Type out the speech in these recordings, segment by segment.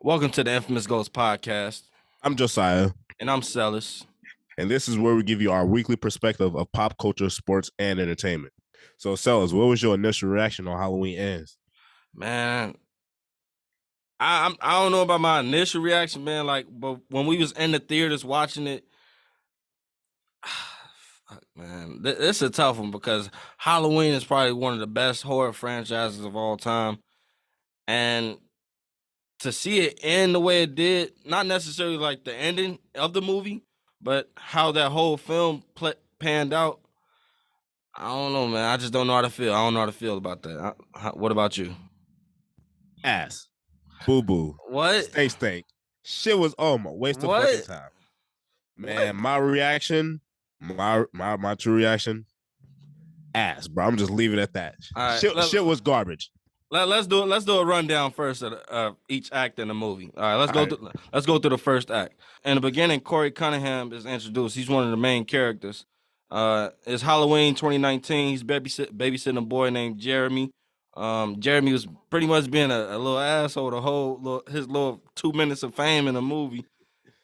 Welcome to the Infamous Ghost Podcast, I'm Josiah, and I'm Celis. and this is where we give you our weekly perspective of pop culture, sports, and entertainment. So, Celis, what was your initial reaction on Halloween Ends? Man, I don't know about my initial reaction, man. But when we was in the theaters watching it, fuck, man, this is a tough one because Halloween is probably one of the best horror franchises of all time, and to see it end the way it did, not necessarily like the ending of the movie, but how that whole film panned out. I don't know, man. I just don't know how to feel. I don't know how to feel about that. What about you? Ass, boo boo, What? stink. Shit was my waste of fucking time. Man, my reaction, my true reaction, ass, bro. I'm just leaving it at that. Right, shit was garbage. Let's do a rundown first of each act in the movie. All right, let's go through the first act. In the beginning, Corey Cunningham is introduced. He's one of the main characters. It's Halloween 2019. He's babysitting a boy named Jeremy. Jeremy was pretty much being a little asshole his little 2 minutes of fame in the movie,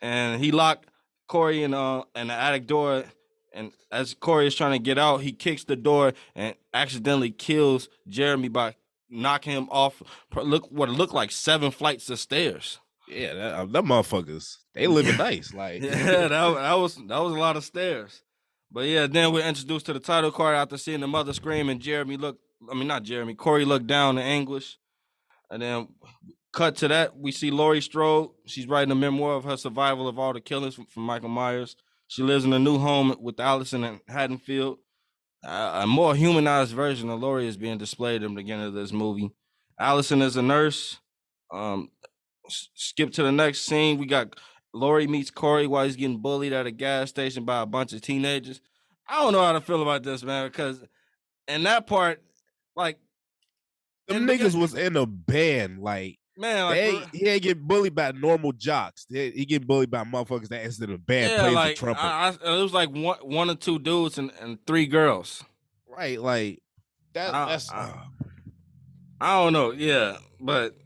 and he locked Corey in the attic door. And as Corey is trying to get out, he kicks the door and accidentally kills Jeremy by knocking him off. Look what it looked like 7 flights of stairs. Yeah, that motherfuckers, they living nice. Like, yeah, that was a lot of stairs. But yeah, then we're introduced to the title card after seeing the mother scream, and Corey looked down in anguish. And then cut to that, we see Laurie Strode. She's writing a memoir of her survival of all the killings from Michael Myers. She lives in a new home with Allison in Haddonfield. A more humanized version of Laurie is being displayed in the beginning of this movie. Allison is a nurse. Skip to the next scene. We got Laurie meets Corey while he's getting bullied at a gas station by a bunch of teenagers. I don't know how to feel about this, man, because in that part, like, them niggas was in a band, like, man, like, he ain't get bullied by normal jocks. He get bullied by motherfuckers that is in a band plays the trumpet. It was like one or two dudes and 3 girls. Right, like that's. I don't know, yeah, but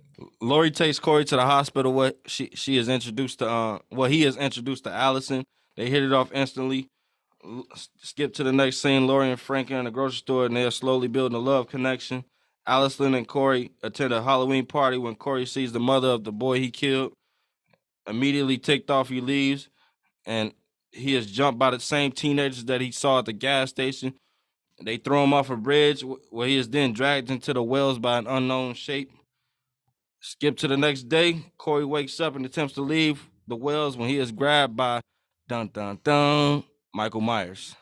Laurie takes Corey to the hospital. What she is introduced to. He is introduced to Allison. They hit it off instantly. Skip to the next scene. Laurie and Frank are in the grocery store, and they are slowly building a love connection. Allison and Corey attend a Halloween party when Corey sees the mother of the boy he killed. Immediately ticked off, he leaves, and he is jumped by the same teenagers that he saw at the gas station. They throw him off a bridge where he is then dragged into the wells by an unknown shape. Skip to the next day. Corey wakes up and attempts to leave the wells when he is grabbed by dun dun dun Michael Myers.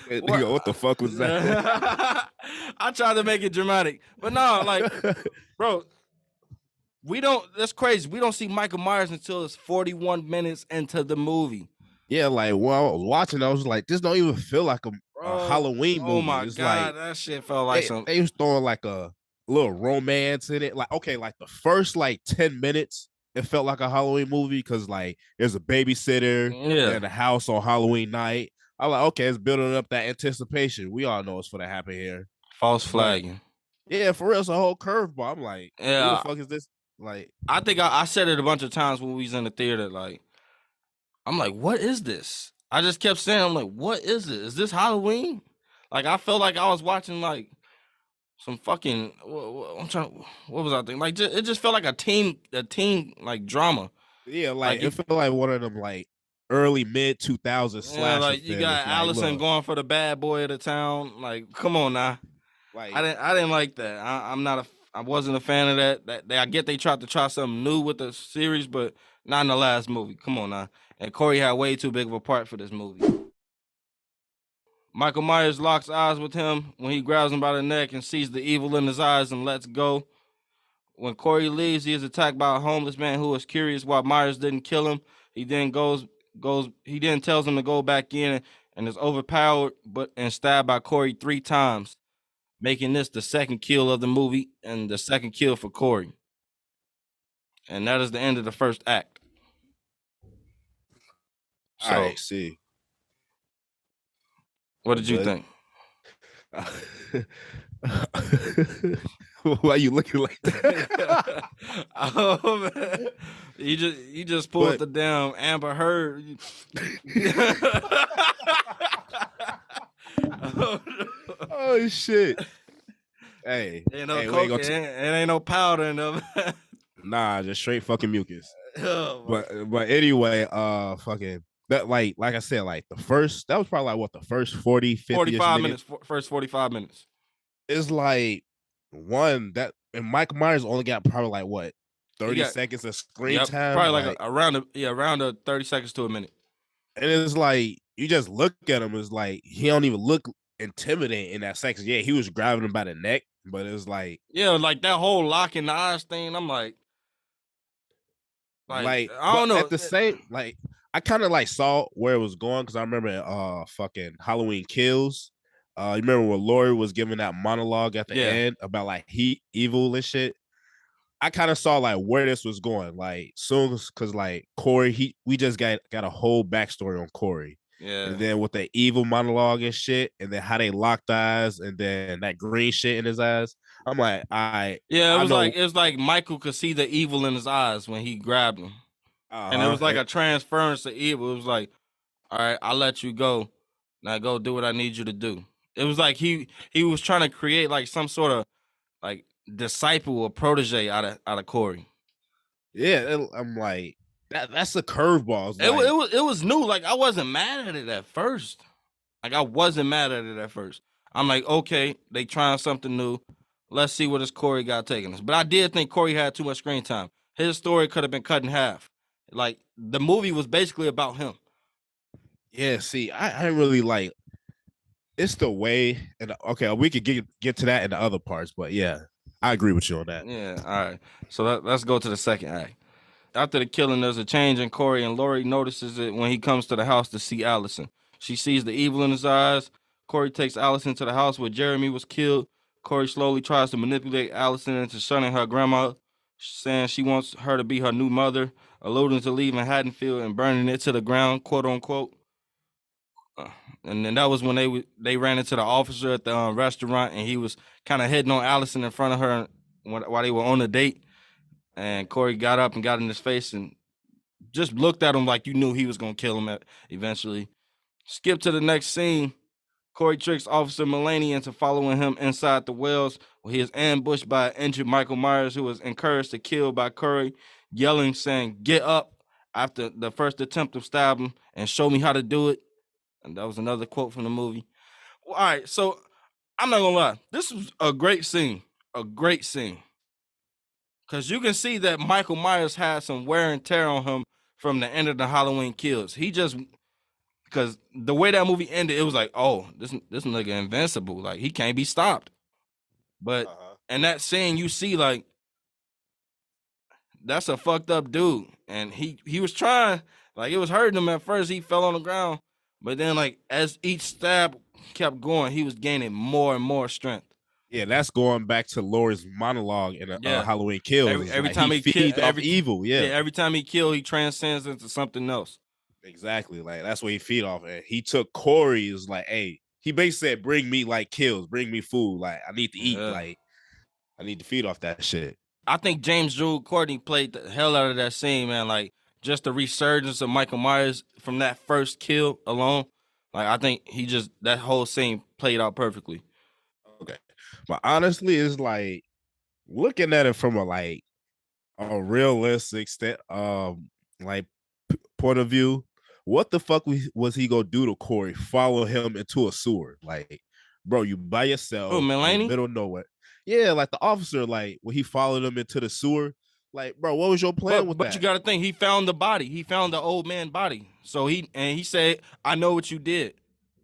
What the fuck was that? I tried to make it dramatic, but no, like, bro, that's crazy. We don't see Michael Myers until it's 41 minutes into the movie. Yeah, like, while I was watching, I was like, this don't even feel like a Halloween movie. Oh my God, that shit felt like they was throwing like a little romance in it. Like, okay, like the first like 10 minutes, it felt like a Halloween movie because like there's a babysitter in the house on Halloween night. I was like, okay, it's building up that anticipation. We all know it's gonna happen here. False flagging. Yeah, for real, it's a whole curveball. I'm like, who the fuck is this? Like, I think I said it a bunch of times when we was in the theater. Like, I'm like, what is this? I just kept saying, I'm like, what is it? Is this Halloween? Like, I felt like I was watching like some fucking. What was I thinking? Like, it just felt like a teen like drama. Yeah, like it felt like one of them like early mid 2000s slasher. Like you got Allison going for the bad boy of the town. Like, come on now. Like, I didn't like that. I wasn't a fan of that. I get they tried to try something new with the series, but not in the last movie. Come on now. And Corey had way too big of a part for this movie. Michael Myers locks eyes with him when he grabs him by the neck and sees the evil in his eyes and lets go. When Corey leaves, he is attacked by a homeless man who is curious why Myers didn't kill him. He then tells him to go back in and is overpowered and stabbed by Corey 3 times, making this the second kill of the movie and the second kill for Corey. And that is the end of the first act. So, I see. What did you think? Why you looking like that? Oh man, you just pulled But the damn Amber Heard. Oh, no. oh shit. Hey, Ain't no hey, we ain't coke, gonna it ain't no powder in them. nah, just straight fucking mucus. Oh my. But anyway, fucking that like I said, like the first that was probably like what the first 40, 50-ish 45 minute minutes, first 45 minutes. is like one that and Michael Myers only got probably like what He 30 got, seconds of screen yep, time. probably like Like around 30 seconds to a minute. and it's like you just look at him, it's like he don't even look intimidating in that section. Yeah, he was grabbing him by the neck, but it's Yeah, like that whole locking the eyes thing. I'm like I but don't know. at the same like I kind of like saw where it was going because I remember fucking Halloween Kills. You remember when Laurie was giving that monologue at the Yeah, end about like he evil and shit. I kind of saw like where this was going. Like soon because like Corey, we just got a whole backstory on Corey. yeah. And then with the evil monologue and shit, and then how they locked eyes, and then that green shit in his eyes. I'm like, Yeah, I know. it was like Michael could see the evil in his eyes when he grabbed him. And it was like And, a transference to evil. It was like, all right, I'll let you go. Now go do what I need you to do. It was like he was trying to create like some sort of like disciple or protege out of Corey. yeah, I'm like that's a curveball. It's It like was it was new. Like I wasn't mad at it at first. Like I wasn't mad at it at first. I'm like, okay, they trying something new. Let's see what this Corey got taking us. But I did think Corey had too much screen time. His story could have been cut in half. Like the movie was basically about him. yeah. See, I really like it's the way and okay, we could get to that in the other parts, but yeah, I agree with you on that. Yeah, all right. So let's go to the second act. After the killing, there's a change in Corey, and Laurie notices it when he comes to the house to see Allison. She sees the evil in his eyes. Corey takes Allison to the house where Jeremy was killed. Corey slowly tries to manipulate Allison into shunning her grandma, saying she wants her to be her new mother, alluding to leaving Haddonfield and burning it to the ground, quote unquote. Uh, and then that was when they ran into the officer at the restaurant, and he was kind of hitting on Allison in front of her while they were on a date. And Corey got up and got in his face and just looked at him like you knew he was gonna kill him eventually. Skip to the next scene. Corey tricks Officer Mulaney into following him inside the wells, where he is ambushed by an injured Michael Myers, who is encouraged to kill by Corey, yelling, saying, "Get up!" after the first attempt to stab him and show me how to do it. And that was another quote from the movie. Well, all right, so I'm not gonna lie, this was a great scene, a great scene. Because you can see that Michael Myers had some wear and tear on him from the end of the Halloween Kills. He just because the way that movie ended, it was like, oh, this nigga invincible. Like he can't be stopped. But in that scene, you see like that's a fucked up dude, and he was trying, like it was hurting him at first. He fell on the ground, but then like as each stab kept going, he was gaining more and more strength. Yeah, that's going back to Laurie's monologue in Yeah, Halloween Kills. every Like time he he kill, feeds off evil. Yeah, every time he kill, he transcends into something else. exactly. Like that's what he feed off. And he took Corey. Was like, hey, he basically said, "Bring me like kills, bring me food. Like I need to eat. Yeah. Like I need to feed off that shit." I think James Jude Courtney played the hell out of that scene, man. Like just the resurgence of Michael Myers from that first kill alone. Like I think he just that whole scene played out perfectly. Okay, but honestly, it's like looking at it from a realistic like point of view. What the fuck was he gonna do to Corey? Follow him into a sewer? Like, bro, you by Oh, yourself in the Mulaney? middle of nowhere. Yeah, like the officer, like when he followed him into the sewer. Like, bro, what was your plan with But you that? got to think he found the body. He found the old man body. So he said, "I know what you did,"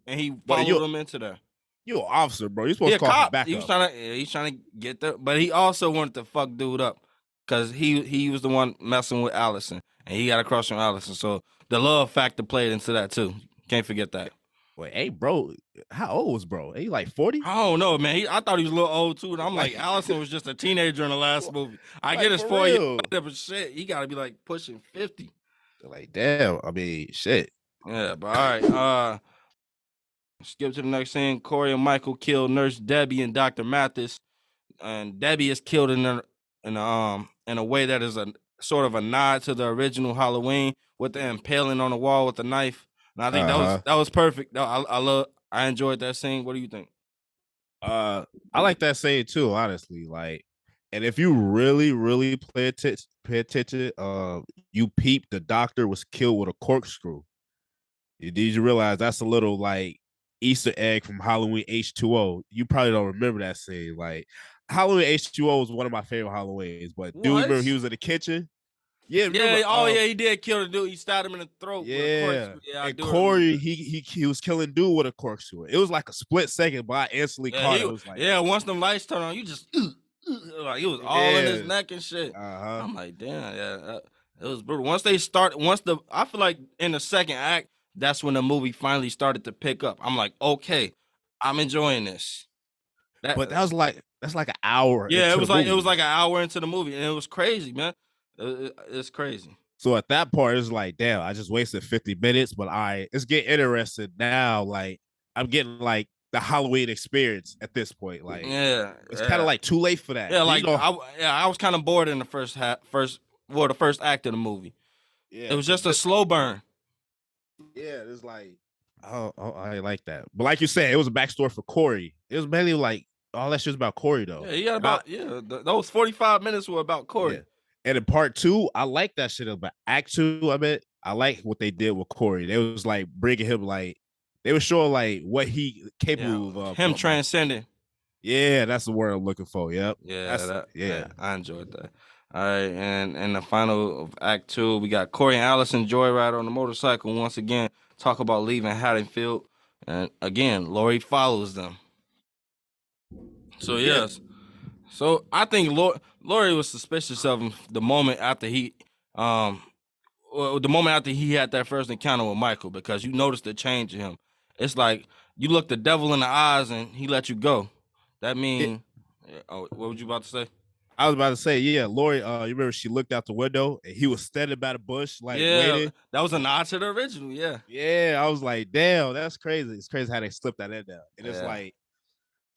and he But followed him into there. you're an officer, bro. You're He supposed a to call for cop. backup. He's trying to get the, but he also wanted to fuck dude up because he was the one messing with Allison, and he got across from Allison. So the love factor played into that too. Can't forget that. Wait, hey, bro, how old was bro? He like 40? I don't know, man. I thought he was a little old too. And I'm like, Like, Allison was just a teenager in the last movie. I get like his for 4 years real. later, but shit, he got to be like pushing 50. Like, damn. I mean, shit. Yeah, but all right. Skip to the next scene. Corey and Michael kill Nurse Debbie and Dr. Mathis. and Debbie is killed in a way that is a sort of a nod to the original Halloween with the impaling on the wall with the knife. And I think that was perfect. I enjoyed that scene. What do you think? I like that saying too, honestly. Like, and if you really, really pay attention, you peep the doctor was killed with a corkscrew. Did you realize that's a little like Easter egg from Halloween H2O? You probably don't remember that scene. Like Halloween H2O was one of my favorite Halloweens, but do you remember he was in the kitchen? Yeah, remember? Yeah. Oh yeah, he did kill the dude. He stabbed him in the throat with a Yeah. corkscrew. Yeah, I And do remember Corey, that. he was killing dude with a corkscrew. It was like a split second, but I instantly Yeah, caught it. It was like, once them lights turned on, you just like it was all in his yeah, neck and shit. uh-huh. I'm like, damn, yeah, it was brutal. I feel like in the second act, that's when the movie finally started to pick up. I'm like, okay, I'm enjoying this. But that's like an hour Yeah, into the it was movie. like an hour into the movie, and it was crazy, man. It's crazy. So at that part, it's like, damn, I just wasted 50 minutes, but it's getting interested now. Like, I'm getting like the Halloween experience at this point. Like, Yeah, it's kind of like too late for that. yeah. You Like know, I was kind of bored in the the first act of the movie. yeah, It was just a slow burn. yeah, it's like, oh, I like that. But like you said, it was a backstory for Corey. It was mainly like all that shit was about Corey though. Yeah, he had And I, those 45 minutes were about yeah, Corey. and in part two, I like that shit about Act Two. I bet I like what they did with Corey. They was like bringing him like they were showing like what he capable Yeah, of. him transcending. Yeah, that's the word I'm looking for. Yep. Yeah, Yeah. I enjoyed that. All right, and in the final of Act Two, we got Corey and Allison joyride on the motorcycle once again. Talk about leaving Haddonfield, and again, Lori follows them. So Yeah. yes, so I think Lori was suspicious of him the moment after the moment after he had that first encounter with Michael, because you noticed the change in him. It's like you look the devil in the eyes and he let you go. That mean, oh, what was you about to say? I was about to say, yeah, Lori, you remember she looked out the window and he was standing by the bush, like Yeah, waiting. that was a nod to the original. Yeah, Yeah, I was like, damn, that's crazy. It's crazy how they slipped that in there. And it's yeah, like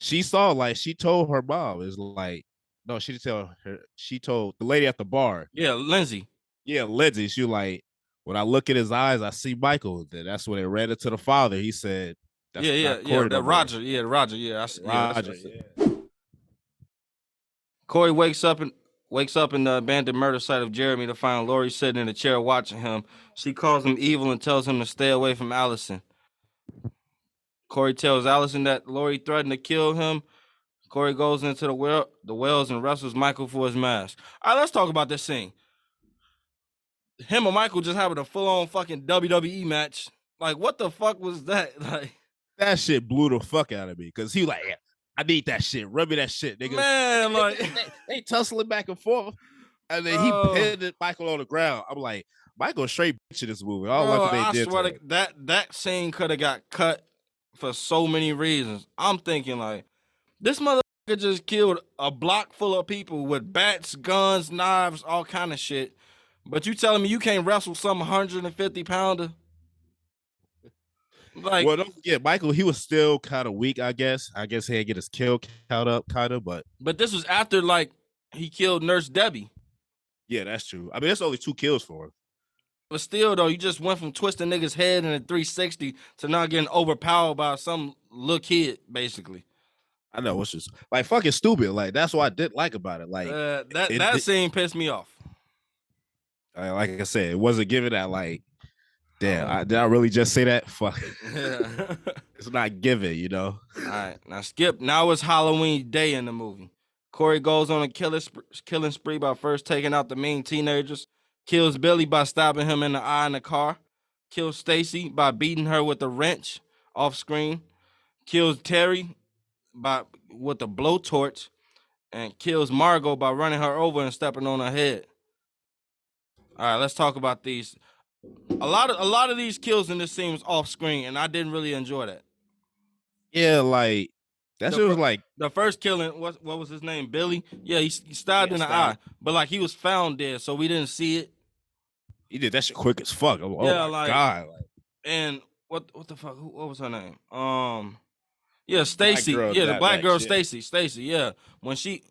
she saw, like, she told her mom, it's like, no, she didn't tell her, she told the lady at the bar. yeah. Lindsay. Yeah, Lindsay, she was like, when I look in his eyes, I see Michael. Then that's when it ran into the father. He said, that's not Corey no That more. Roger. Yeah, Roger. Yeah, that's Roger, what I said. yeah. Corey wakes up in the abandoned murder site of Jeremy to find Lori sitting in a chair watching him. She calls him evil and tells him to stay away from Allison. Corey tells Allison that Lori threatened to kill him. Corey goes into the wells and wrestles Michael for his mask. All right, let's talk about this scene. Him and Michael just having a full-on fucking WWE match. Like, what the fuck was that? Like, that shit blew the fuck out of me because he like, yeah, I need that shit. Rub me that shit, nigga. Man, like they tussling back and forth, and then he pinned Michael on the ground. I'm like, Michael straight bitch in this movie. I don't like what they did. I swear that scene could have got cut for so many reasons. I'm thinking like, this motherfucker just killed a block full of people with bats, guns, knives, all kind of shit. But you telling me you can't wrestle some 150 pounder? Like, well, don't forget, Michael, he was still kind of weak, I guess. I guess he had to get his kill count up, kind of, but this was after like he killed Nurse Debbie. Yeah, that's true. I mean, that's only 2 kills for him. But still, though, you just went from twisting niggas' head in a 360 to not getting overpowered by some little kid, basically. I know, it's just like fucking stupid. Like, that's what I didn't like about it. Like, that scene pissed me off. Like I said, it wasn't given that, like, damn, did I really just say that? Fuck. Yeah. It's not given, you know? All right, now skip. Now it's Halloween day in the movie. Corey goes on a killing spree by first taking out the mean teenagers, kills Billy by stabbing him in the eye in the car, kills Stacy by beating her with a wrench off screen, kills Terry with a blowtorch, and kills Margot by running her over and stepping on her head. All right, let's talk about these. A lot of these kills in this scene was off screen, and I didn't really enjoy that. Yeah, like that shit was like the first killing. What was his name? Billy. Yeah, he stabbed in the eye, but like he was found dead, so we didn't see it. He did that shit quick as fuck. Oh my god! Like, and what the fuck? What was her name? Yeah, Stacy. Yeah, the black girl, Stacy. Stacy. Yeah, when she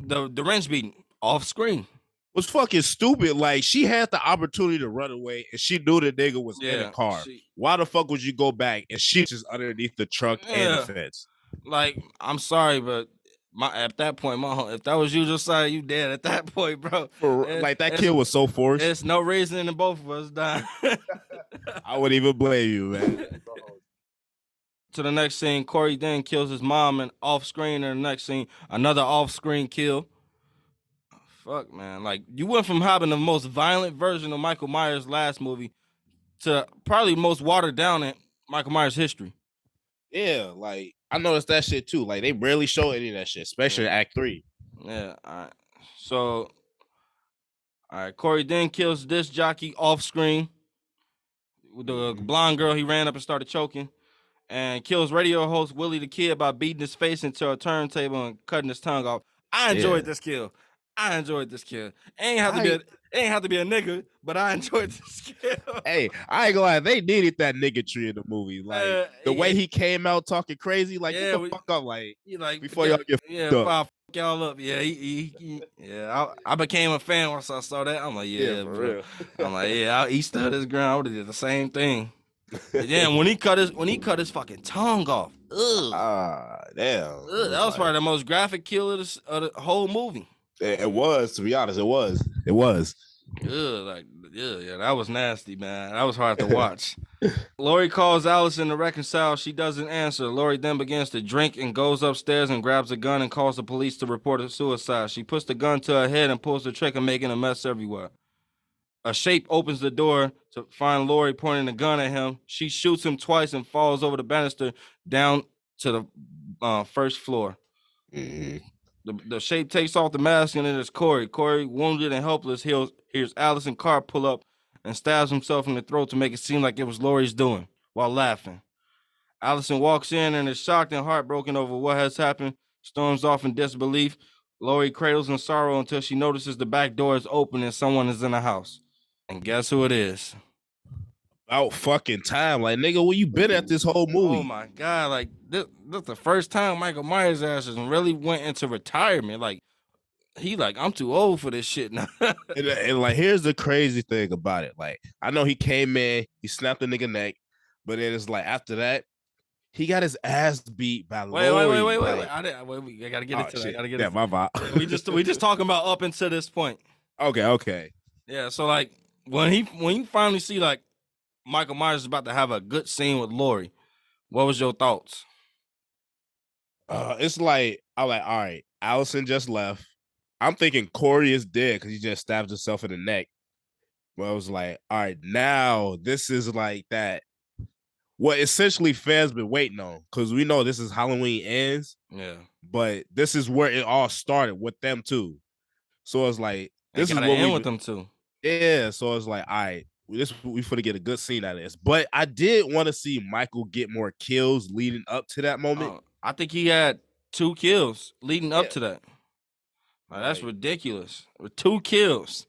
The wrench beating off screen was fucking stupid. Like she had the opportunity to run away, and she knew the nigga was in the car. Why the fuck would you go back? And she just underneath the truck and the fence. Like, I'm sorry, but at that point, if that was you, Josiah, you dead at that point, bro. Like that kid was so forced. There's no reason in both of us dying. I wouldn't even blame you, man. To the next scene, Corey then kills his mom and off screen. And the next scene, another off screen kill. Fuck, man. Like, you went from having the most violent version of Michael Myers' last movie to probably the most watered down in Michael Myers' history. Yeah, like I noticed that shit too. Like they rarely show any of that shit, especially in Act 3. Yeah, all right. So, all right, Corey then kills this jockey off screen. With the blonde girl, he ran up and started choking. And kills radio host Willie the Kid by beating his face into a turntable and cutting his tongue off. I enjoyed this kill. It ain't have to be a nigga, but I enjoyed this kill. Hey, I ain't gonna lie, they needed that niggatry in the movie. Like the way he came out talking crazy, like get the fuck up, like before y'all get fucked up. Fuck y'all up. Yeah, I became a fan once I saw that. I'm like, yeah, bro. Real. I'm like, yeah, he stood his ground. I would have did the same thing. Damn, when he cut his fucking tongue off. Ugh. Damn. Ugh, that was probably the most graphic kill of the whole movie. It was, to be honest, it was. Yeah, that was nasty, man. That was hard to watch. Lori calls Allison to reconcile. She doesn't answer. Lori then begins to drink and goes upstairs and grabs a gun and calls the police to report a suicide. She puts the gun to her head and pulls the trigger, making a mess everywhere. A shape opens the door to find Lori pointing a gun at him. She shoots him twice and falls over the banister down to the first floor. Mm-hmm. The shape takes off the mask and it is Corey. Corey, wounded and helpless, hears Allison Carr pull up and stabs himself in the throat to make it seem like it was Lori's doing while laughing. Allison walks in and is shocked and heartbroken over what has happened, storms off in disbelief. Lori cradles in sorrow until she notices the back door is open and someone is in the house. And guess who it is? About fucking time. Like, nigga, where you been at this whole movie? Oh, my God. Like, this the first time Michael Myers' ass really went into retirement. Like, I'm too old for this shit now. and, like, here's the crazy thing about it. Like, I know he came in, he snapped the nigga neck, but then it's like, after that, he got his ass beat by Lori. Wait. I gotta get into that. I gotta get into my bad. we just talking about up until this point. Okay. Yeah, so like when you finally see like Michael Myers is about to have a good scene with Lori, what was your thoughts? It's like I'm like, all right, Allison just left. I'm thinking Corey is dead because he just stabbed himself in the neck. But I was like, all right, now this is like that. What essentially fans been waiting on, because we know this is Halloween ends. Yeah. But this is where it all started with them too. So it's like this is what we end with them too. Yeah. So it's like, all right, we finna get a good scene out of this. But I did want to see Michael get more kills leading up to that moment. I think he had 2 kills leading up to that. Like, that's ridiculous. With 2 kills.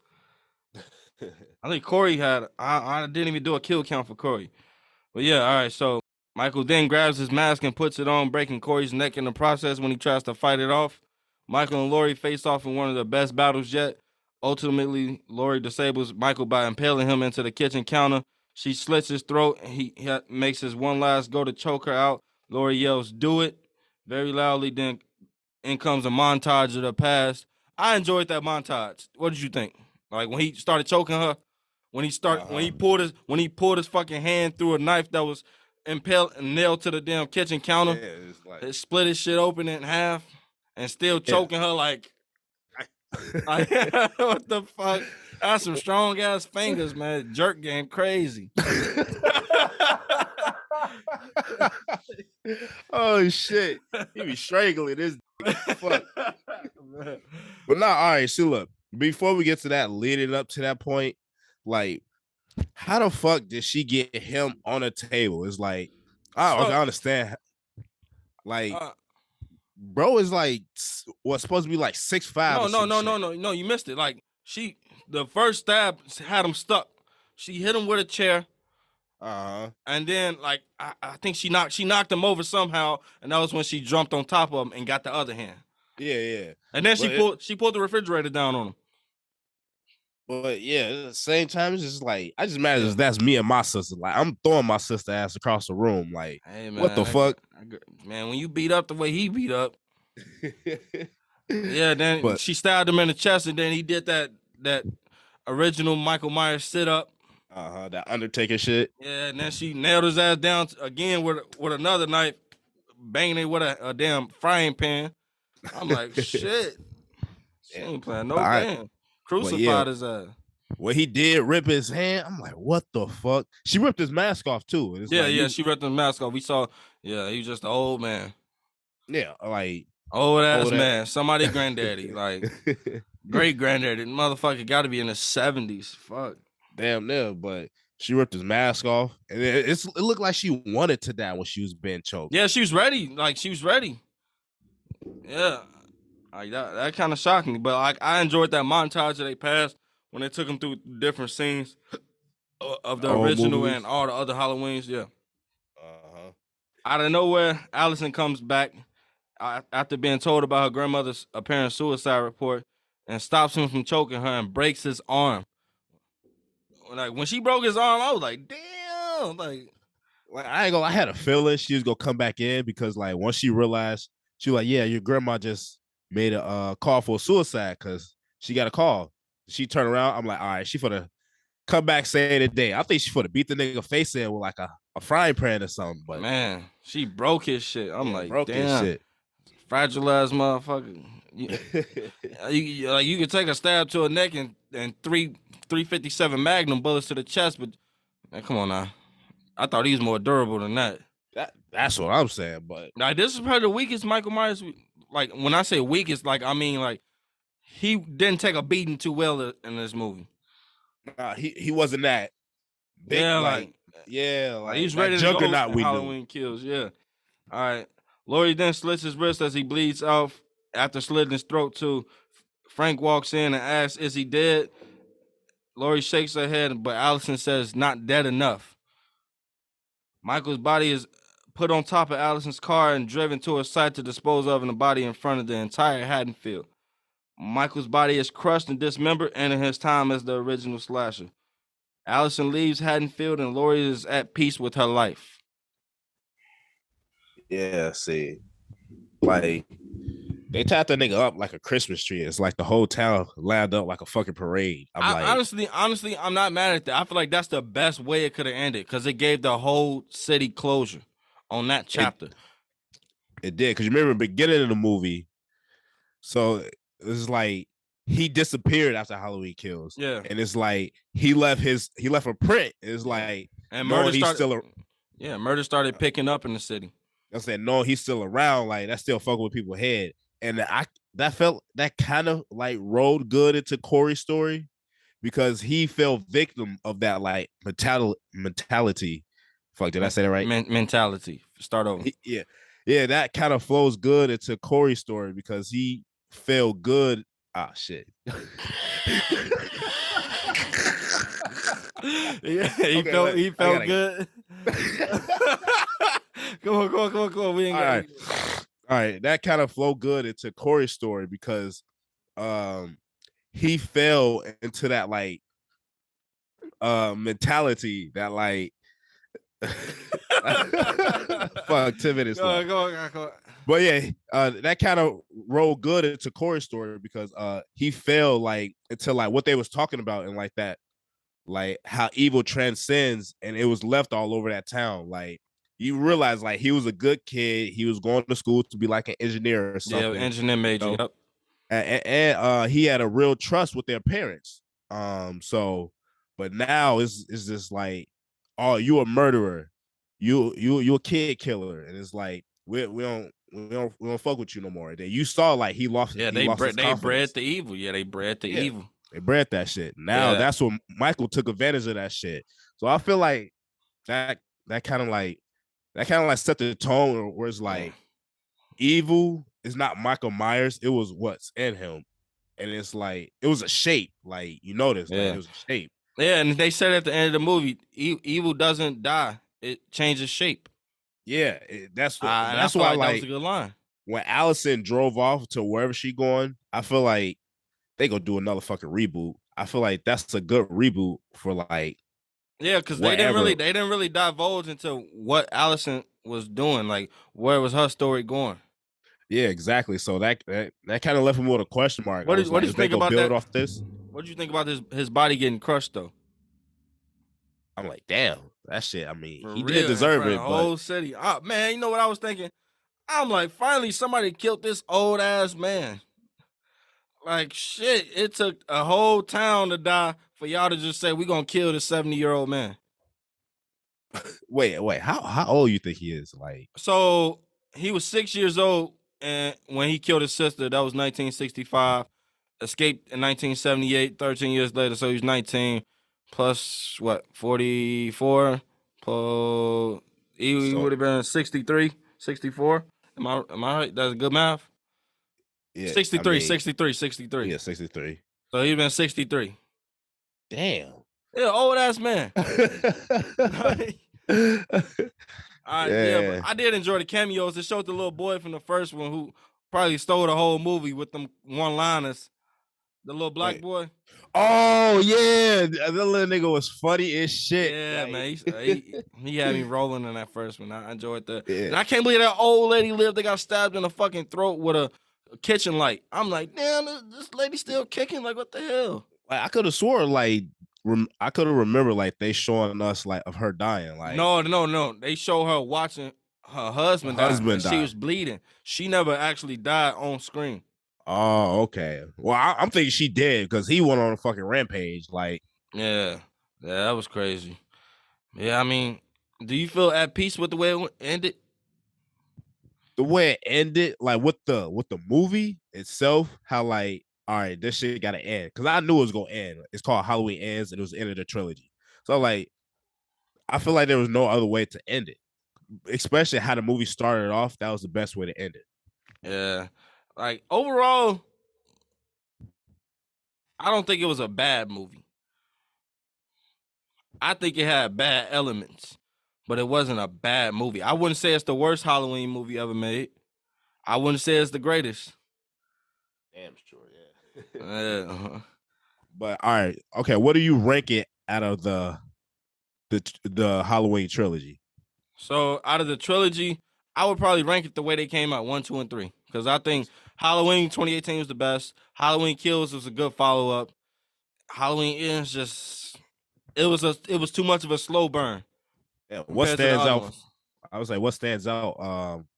I think Corey had. I didn't even do a kill count for Corey. But yeah, all right, so Michael then grabs his mask and puts it on, breaking Corey's neck in the process when he tries to fight it off. Michael and Lori face off in one of the best battles yet. Ultimately, Lori disables Michael by impaling him into the kitchen counter. She slits his throat, and he makes his one last go to choke her out. Lori yells, "Do it," very loudly, then in comes a montage of the past. I enjoyed that montage. What did you think? Like, when he started choking her? When he pulled his fucking hand through a knife that was impaled and nailed to the damn kitchen counter, it split his shit open in half and still choking her like what the fuck? That's some strong ass fingers, man. Jerk game crazy. Oh shit. He be strangling this fuck. But nah, all right, so look, before we get to that, leading up to that point, like, how the fuck did she get him on a table? It's like, I understand. Like, bro is like, what's supposed to be like 6'5". No, you missed it. Like, the first stab had him stuck. She hit him with a chair. And then, like, I think she knocked him over somehow, and that was when she jumped on top of him and got the other hand. Yeah. And then she pulled the refrigerator down on him. But yeah, at the same time, it's just like I just imagine that's me and my sister. Like I'm throwing my sister ass across the room. Like, hey man, what the fuck? Man, when you beat up the way he beat up, yeah. Then she stabbed him in the chest, and then he did that original Michael Myers sit up. That Undertaker shit. Yeah, and then she nailed his ass down again with another knife, banging it with a damn frying pan. I'm like, shit. She ain't playing no game. Crucified his ass. What he did, rip his hand. I'm like, what the fuck? She ripped his mask off too. It's she ripped his mask off. We saw, he was just an old man. Yeah, like old ass man. Somebody granddaddy, like great granddaddy. Motherfucker got to be in the 70s. Fuck. Damn near, but she ripped his mask off, and it looked like she wanted to die when she was being choked. Yeah, she was ready. Like she was ready. Yeah, like that kind of shocked me. But like I enjoyed that montage that they passed when they took him through different scenes of the original movies and all the other Halloweens. Yeah. Out of nowhere, Allison comes back after being told about her grandmother's apparent suicide report and stops him from choking her and breaks his arm. Like when she broke his arm, I was like, damn. Like I ain't gonna. I had a feeling she was gonna come back in because like once she realized, she was like, yeah, your grandma just made a call for suicide because she got a call. She turned around. I'm like, all right, she for the come back say today. I think she for to beat the nigga face in with like a frying pan or something. But man, she broke his shit. I'm like, broke damn, his shit. Fragile ass motherfucker. You could take a stab to her neck and 357 Magnum bullets to the chest, but man, come on now. I thought he was more durable than that. That's what I'm saying. But now this is probably the weakest Michael Myers. Like when I say weakest, like I mean like he didn't take a beating too well in this movie. He wasn't that big. Yeah, like he's ready to go. Halloween Kills. Yeah. All right. Laurie then slits his wrist as he bleeds out after slitting his throat too. Frank walks in and asks, "Is he dead?" Laurie shakes her head, but Allison says, "Not dead enough." Michael's body is put on top of Allison's car and driven to a site to dispose of in the body in front of the entire Haddonfield. Michael's body is crushed and dismembered, ending his time as the original slasher. Allison leaves Haddonfield and Laurie is at peace with her life. Yeah, see. Like, they tied that nigga up like a Christmas tree. It's like the whole town lined up like a fucking parade. Honestly, I'm not mad at that. I feel like that's the best way it could have ended because it gave the whole city closure on that chapter. It did, because you remember the beginning of the movie. So it was like he disappeared after Halloween Kills. Yeah. And it's like he left a print. It's like and murder started picking up in the city. I said, no, he's still around. Like that's still fucking with people's head. And that kind of like rolled good into Corey's story because he fell victim of that like mentality. Fuck, did I say that right? Mentality. Start over. Yeah, that kind of flows good into Corey's story because he felt good. Ah, shit. Yeah, he felt good. Come on. We ain't got all right. That kind of flowed good into Corey's story because he fell into that like mentality that like fuck 10 minutes. Go on. But yeah, that kind of rolled good into Corey's story because he fell like into like what they was talking about and like that, like how evil transcends, and it was left all over that town. Like you realize like he was a good kid. He was going to school to be like an engineer or something. Yeah, engineer major. You know? Yep. And he had a real trust with their parents. But now it's just like, oh, you a murderer, you a kid killer, and it's like we don't fuck with you no more. Then you saw like he lost. Yeah, they bred the evil. Yeah, they bred the evil. They bred that shit. Now that's what Michael took advantage of that shit. So I feel like that kind of like set the tone where it's like evil is not Michael Myers. It was what's in him, and it's like it was a shape. Like you notice, like, it was a shape. Yeah, and they said at the end of the movie, evil doesn't die; it changes shape. Yeah, that's why that was a good line. when Allison drove off to wherever she going, I feel like they gonna do another fucking reboot. I feel like that's a good reboot for like Yeah, because whatever. they didn't really divulge into what Allison was doing, like where was her story going. Yeah, exactly. So that kind of left him with a question mark. I was What like, did you is they think gonna about build that? off this? What did you think about his body getting crushed though? I'm like, damn, that shit. I mean, For he did real, in deserve front of it, the but whole city. Man, you know what I was thinking? I'm like, finally somebody killed this old ass man. Like shit, it took a whole town to die for y'all to just say we gonna kill this 70-year-old man. wait, how old you think he is? Like, So he was 6 years old, and when he killed his sister, that was 1965. Escaped in 1978, 13 years later, so he's 19 plus what, 44? Plus, he so would have been 63, 64. Am I right? That's good math. yeah, I 63, mean, 63, 63. yeah, 63. So he's been 63. Damn. Yeah, old ass man. Yeah, but Yeah. I did enjoy the cameos. It showed the little boy from the first one who probably stole the whole movie with them one-liners. The little black Wait. boy. Oh yeah, that little nigga was funny as shit. Yeah, Like, man. He had me rolling in that first one. I enjoyed that. yeah. And I can't believe that old lady lived. They got stabbed in the fucking throat with a kitchen light. I'm like, damn, this lady still kicking. Like, what the hell? Like, I could have swore like I could have remembered like they showing us like of her dying. Like No, no, no. They show her watching her her husband die, and husband she died. was bleeding. She never actually died on screen. Oh, okay. Well, I'm thinking she did because he went on a fucking rampage. Like Yeah, yeah, that was crazy. Yeah, I mean, do you feel at peace with the way it ended? the way it ended, like with the movie itself, how like, all right, this shit gotta end. Cause I knew it was gonna end. It's called Halloween Ends, and it was the end of the trilogy. So like I feel like there was no other way to end it. Especially how the movie started off, that was the best way to end it. Yeah, like overall, I don't think it was a bad movie. I think it had bad elements, but it wasn't a bad movie. I wouldn't say it's the worst Halloween movie ever made. I wouldn't say it's the greatest. Damn sure, yeah. Uh, But all right, okay. What do you rank it out of the Halloween trilogy? so out of the trilogy, I would probably rank it the way they came out, 1, 2, and 3. Because I think Halloween 2018 was the best. Halloween Kills was a good follow-up. Halloween Ends just it was too much of a slow burn Yeah, what compared to the stands other out? ones. I was like, what stands out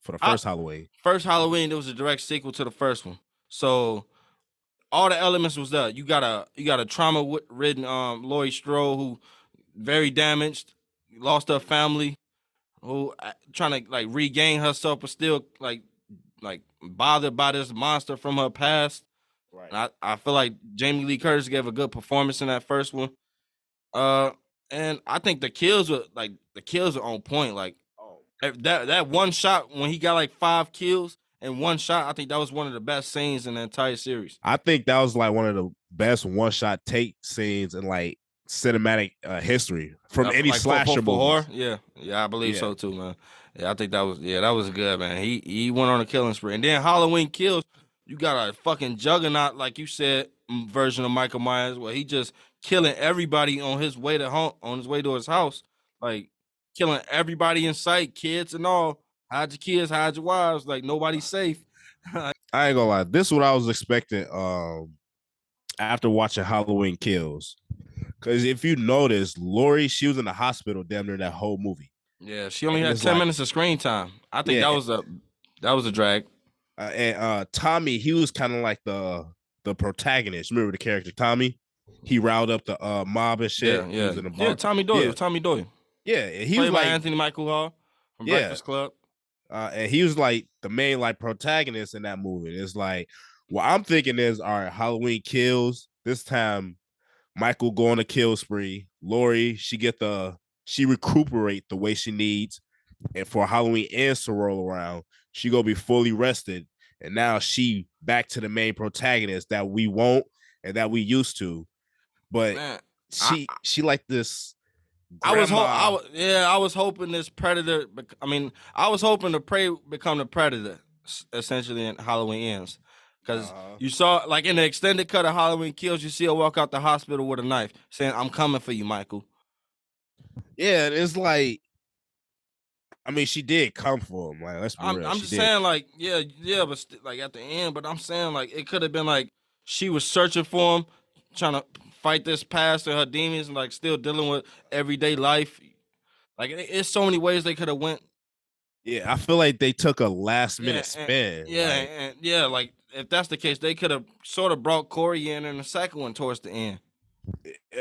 for the I, first Halloween? First Halloween, it was a direct sequel to the first one. So all the elements was there. You got a trauma ridden Laurie Strode who very damaged, lost her family, who trying to like regain herself, but still like bothered by this monster from her past. Right. And I feel like Jamie Lee Curtis gave a good performance in that first one. Uh, and I think the kills are on point. Like Oh, that one shot when he got like 5 kills in one shot, I think that was one of the best scenes in the entire series. I think that was like one of the best one shot take scenes in like cinematic history from any Like for slasher horror, movies. yeah, I believe Yeah. so too, man. Yeah, I think that was good, man. He went on a killing spree, and then Halloween Kills, you got a fucking juggernaut, like you said, version of Michael Myers, where he just killing everybody on his way to home, on his way to his house, like killing everybody in sight, kids and all. Hide your kids, hide your wives, like nobody's safe. I ain't gonna lie. This is what I was expecting after watching Halloween Kills. Because if you notice, Lori, she was in the hospital damn near that whole movie. Yeah, she only And had it's 10 minutes like, of screen time. I think yeah, that was a drag. and Tommy, he was kind of like the protagonist. Remember the character Tommy? He riled up the mob and shit. Yeah, He yeah, was in the yeah. bar. Tommy Doyle, Yeah, Tommy Doyle, yeah. And he was played by like, Anthony Michael Hall from yeah, Breakfast Club. and he was like the main like protagonist in that movie. It's like what I'm thinking is, all right, Halloween Kills. This time, Michael go on a kill spree. Lori, she recuperate the way she needs, and for Halloween Ends to roll around, she gonna be fully rested, and now she back to the main protagonist that we want and that we used to. But Man, I she like this I grandma. was, yeah, I was hoping this predator. I mean, I was hoping the prey become the predator. essentially in Halloween Ends. Because you saw, like in the extended cut of Halloween Kills, you see her walk out the hospital with a knife, saying, "I'm coming for you, Michael." Yeah, it's like, I mean, she did come for him. Like, let's be real. I'm She just did. saying, like, yeah, but like at the end, but I'm saying, like, it could have been like she was searching for him, trying to fight this past and her demons, and like still dealing with everyday life. Like, it's so many ways they could have went. Yeah, I feel like they took a last minute Yeah, spin. Like, like if that's the case, they could have sort of brought Corey in the second one towards the end.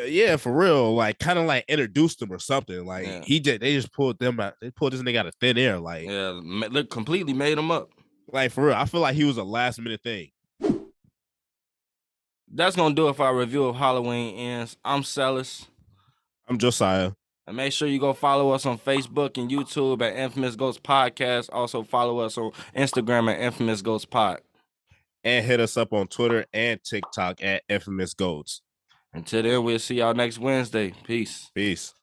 yeah, for real. Like, kind of like introduced him or something. Like, they just pulled them out. They pulled this nigga out of thin air. Like, look, completely made him up. Like, for real, I feel like he was a last minute thing. That's gonna do it for our review of Halloween Ends. I'm Celis. I'm Josiah. And make sure you go follow us on Facebook and YouTube at Infamous Ghost Podcast. Also follow us on Instagram at Infamous Ghost Pod. And hit us up on Twitter and TikTok at Infamous Ghosts. Until then, we'll see y'all next Wednesday. Peace. Peace.